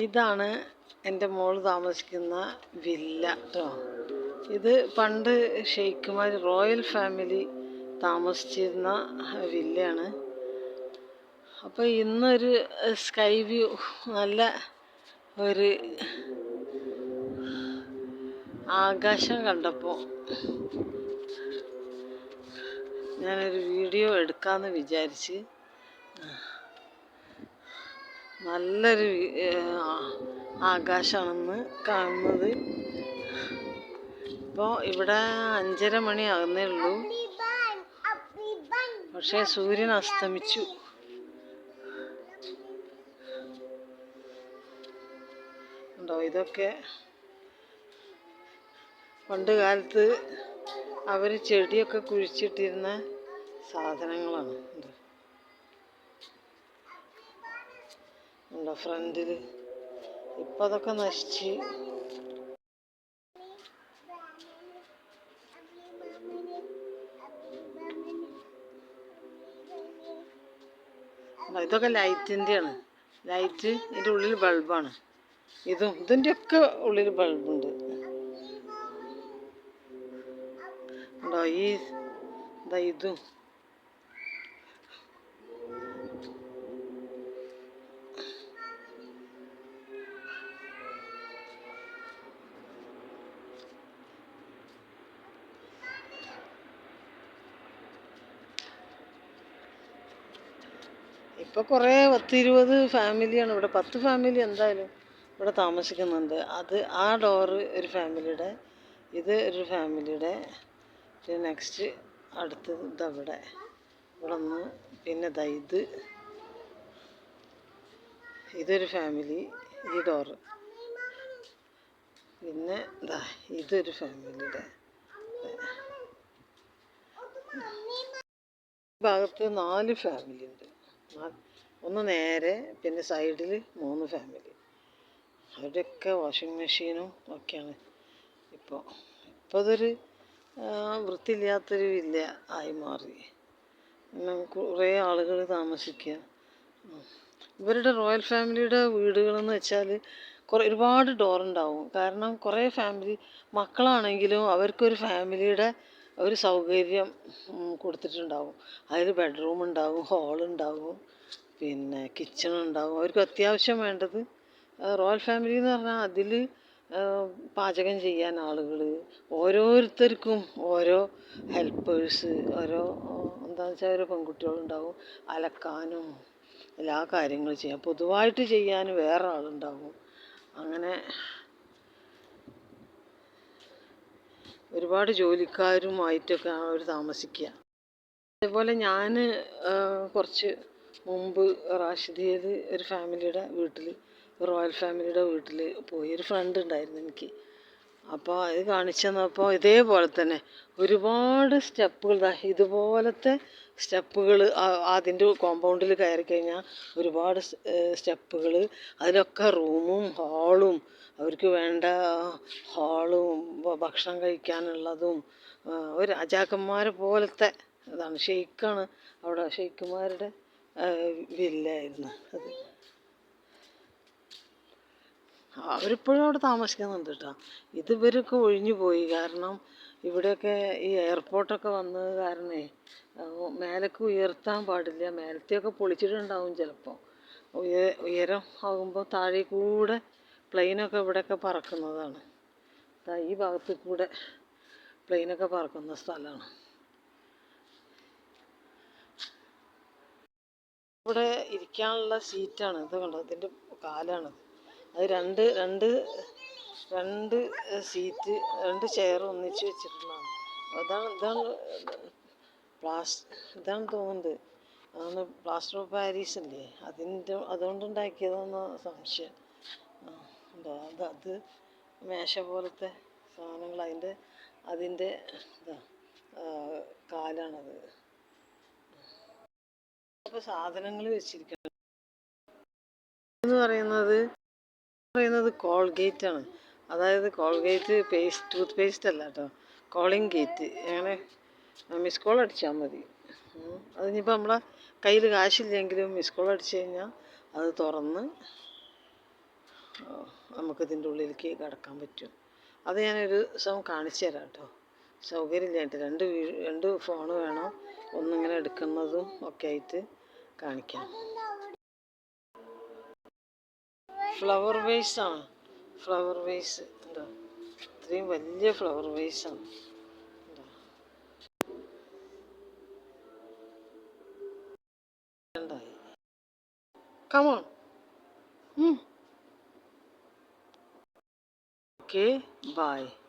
ഇതാണ് എൻ്റെ മോൾ താമസിക്കുന്ന വില്ല കേട്ടോ. ഇത് പണ്ട് ഷെയ്ഖുമാർ റോയൽ ഫാമിലി താമസിച്ചിരുന്ന വില്ലയാണ്. അപ്പോൾ ഇന്നൊരു സ്കൈ വ്യൂ, നല്ല ഒരു ആകാശം കണ്ടപ്പോൾ ഞാനൊരു വീഡിയോ എടുക്കാമെന്ന് വിചാരിച്ച്. നല്ലൊരു ആകാശമാണെന്ന് കാണുന്നത്. ഇപ്പോൾ ഇവിടെ 5:30 മണി ആകുന്നേ ഉള്ളൂ, പക്ഷേ സൂര്യൻ അസ്തമിച്ചു. ഉണ്ടോ? ഇതൊക്കെ പണ്ട് കാലത്ത് അവർ ചെടിയൊക്കെ കുഴിച്ചിട്ടിരുന്ന സാധനങ്ങളാണ്. ഉണ്ടോ ഫ്രണ്ടിൽ? ഇപ്പം അതൊക്കെ നശിച്ച്. ഇതൊക്കെ ലൈറ്റിൻ്റെയാണ്. ലൈറ്റ്, ഇതിൻ്റെ ഉള്ളിൽ ബൾബാണ്. ഇതിൻ്റെ ഒക്കെ ഉള്ളിൽ ബൾബുണ്ട്. ഉണ്ടോ? ഇതും ഇപ്പോൾ കുറേ 10-20 ഫാമിലിയാണ് ഇവിടെ. 10 ഫാമിലി എന്തായാലും ഇവിടെ താമസിക്കുന്നുണ്ട്. ആ ഡോറ് ഒരു ഫാമിലിയുടെ, ഇത് ഒരു ഫാമിലിയുടെ, പിന്നെ നെക്സ്റ്റ് അടുത്തത് ഇതവിടെ, ഇവിടെ ഒന്ന്, പിന്നെ ഇതൊരു ഫാമിലി, ഈ ഡോറ്, പിന്നെ ഇതൊരു ഫാമിലിയുടെ. ഭാഗത്ത് 4 ഫാമിലി ഉണ്ട്. ഒന്ന് നേരെ, പിന്നെ സൈഡിൽ 3 ഫാമിലി. അവരുടെയൊക്കെ വാഷിംഗ് മെഷീനും ഒക്കെയാണ്. ഇപ്പോൾ അതൊരു വൃത്തിയില്ലാത്തൊരു വില്ല ആയി മാറി. കുറേ ആളുകൾ താമസിക്കുക. ഇവരുടെ റോയൽ ഫാമിലിയുടെ വീടുകളെന്ന് വെച്ചാൽ ഒരുപാട് ഡോറുണ്ടാവും. കാരണം കുറേ ഫാമിലി മക്കളാണെങ്കിലും അവർക്കൊരു ഫാമിലിയുടെ ഒരു സൗകര്യം കൊടുത്തിട്ടുണ്ടാവും. അതിൽ ബെഡ്റൂം ഉണ്ടാവും, ഹാളുണ്ടാവും, പിന്നെ കിച്ചൺ ഉണ്ടാവും. അവർക്ക് അത്യാവശ്യം വേണ്ടത്. റോയൽ ഫാമിലി എന്ന് പറഞ്ഞാൽ അതിൽ പാചകം ചെയ്യാൻ ആളുകൾ, ഓരോരുത്തർക്കും ഓരോ ഹെൽപ്പേഴ്സ്, എന്താണെന്ന് വെച്ചാൽ ഓരോ പെൺകുട്ടികളുണ്ടാവും, അലക്കാനും എല്ലാ കാര്യങ്ങളും ചെയ്യാം. പൊതുവായിട്ട് ചെയ്യാൻ വേറെ ആളുണ്ടാവും. അങ്ങനെ ഒരുപാട് ജോലിക്കാരുമായിട്ടൊക്കെ അവർ താമസിക്കുക. അതേപോലെ ഞാൻ കുറച്ച് മുമ്പ് റാഷിദിയയിൽ ഒരു ഫാമിലിയുടെ വീട്ടിൽ, റോയൽ ഫാമിലിയുടെ വീട്ടിൽ പോയി. ഒരു ഫ്രണ്ട് ഉണ്ടായിരുന്നു എനിക്ക്. അപ്പോൾ അത് കാണിച്ചു തന്നപ്പോൾ ഇതേപോലെ തന്നെ ഒരുപാട് സ്റ്റെപ്പുകൾ, ഇതുപോലത്തെ സ്റ്റെപ്പുകൾ അതിൻ്റെ കോമ്പൗണ്ടിൽ കയറി കഴിഞ്ഞാൽ ഒരുപാട് സ്റ്റെപ്പുകൾ, അതിലൊക്കെ റൂമും ഹാളും, അവർക്ക് വേണ്ട ഹാളും ഭക്ഷണം കഴിക്കാനുള്ളതും, ഒരു രാജാക്കന്മാരെ പോലത്തെ ഇതാണ്. ഷെയ്ഖാണ് അവിടെ, ഷെയ്ഖുമാരുടെ വില്ലായിരുന്നു അത്. അവരിപ്പോഴും അവിടെ താമസിക്കുന്നുണ്ട് കേട്ടോ. ഇവരൊക്കെ ഒഴിഞ്ഞു പോയി. കാരണം ഇവിടെയൊക്കെ ഈ എയർപോർട്ടൊക്കെ വന്നത് കാരണമേ മേലേക്ക് ഉയർത്താൻ പാടില്ല. മേലത്തെയൊക്കെ പൊളിച്ചിട്ടുണ്ടാവും ചിലപ്പോൾ. ഉയരം ആകുമ്പോൾ താഴെ കൂടെ പ്ലെയിനൊക്കെ ഇവിടെയൊക്കെ പറക്കുന്നതാണ്. ഈ ഭാഗത്ത് കൂടെ പ്ലെയിനൊക്കെ പറക്കുന്ന സ്ഥലമാണ്. ഇവിടെ ഇരിക്കാനുള്ള സീറ്റാണ്. ഇത് കണ്ടോ, ഇതിൻ്റെ കാലാണ് അത്. രണ്ട് സീറ്റ്, 2 ചെയർ ഒന്നിച്ച് വെച്ചിട്ടുള്ളതാണ്. ഇതാണ് തോന്നുന്നത്. അതാണ് പ്ലാസ്റ്റർ ഓഫ് പാരീസ് അല്ലേ, അതുകൊണ്ടുണ്ടാക്കിയതെന്ന് സംശയം. അത് മേശ പോലത്തെ സാധനങ്ങൾ, അതിൻ്റെ കാലാണത്. അപ്പോൾ സാധനങ്ങൾ വെച്ചിരിക്കുന്നത് എന്ന് പറയുന്നത് കോൾഗേറ്റാണ്. അതായത് കോൾഗേറ്റ് ടൂത്ത് പേസ്റ്റ് അല്ല കേട്ടോ, കോളിംഗ് ഗേറ്റ്. അങ്ങനെ മിസ് കോൾ അടിച്ചാൽ മതി. അതിനിപ്പോൾ നമ്മളെ കയ്യിൽ കാശില്ലെങ്കിലും മിസ് കോൾ അടിച്ചു കഴിഞ്ഞാൽ അത് തുറന്ന് നമുക്കിതിൻ്റെ ഉള്ളിലേക്ക് കടക്കാൻ പറ്റും. അത് ഞാനൊരു ദിവസം കാണിച്ചു തരാം കേട്ടോ. സൗകര്യമില്ലായിട്ട് രണ്ട് ഫോണ് വേണം, ഒന്നിങ്ങനെ എടുക്കുന്നതും ഒക്കെ ആയിട്ട് കാണിക്കാം. ഫ്ലവർ വേസാണ്, ഫ്ലവർ വേസ് ഉണ്ടോ, ഇത്രയും വലിയ flower വേസാണ്. Come on. Okay, bye.